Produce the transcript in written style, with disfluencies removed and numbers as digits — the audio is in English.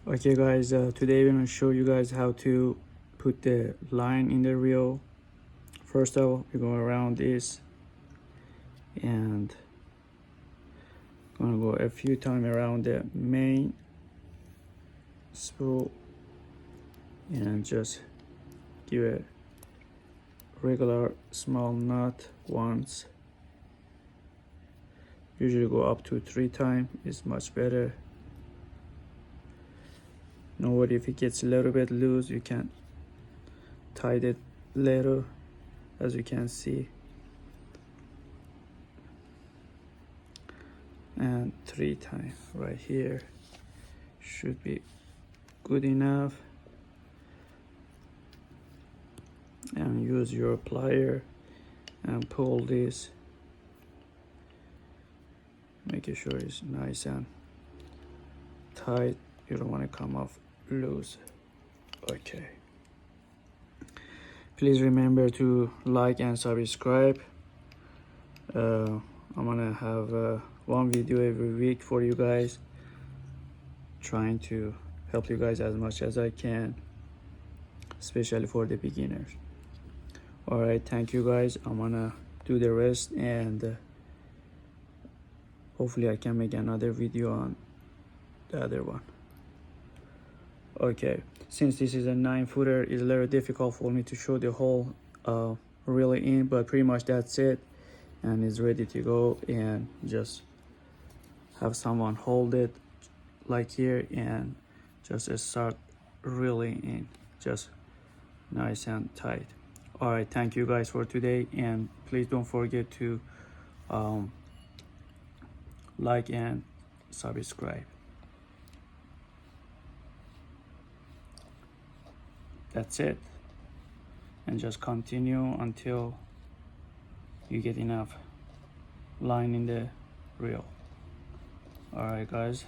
Okay guys, today we're gonna show you guys how to put the line in the reel. First of all, we're going around this and gonna go a few times around the main spool and just give a regular small knot once. Usually go up to 3 times, is much better. Know what, if it gets a little bit loose, you can tighten it later, as you can see. And 3 times right here should be good enough. And use your plier and pull this, making sure it's nice and tight. You don't want to come off loose. Okay, please remember to like and subscribe. I'm gonna have one video every week for you guys, trying to help you guys as much as I can, especially for the beginners. All right, thank you guys. I'm gonna do the rest, and hopefully I can make another video on the other one. Okay, since this is a 9-footer, it's a little difficult for me to show the whole really in, but pretty much that's it, and it's ready to go. And just have someone hold it like here and just start reeling in, just nice and tight. All right, thank you guys for today, and please don't forget to like and subscribe. That's it, and just continue until you get enough line in the reel. All right guys.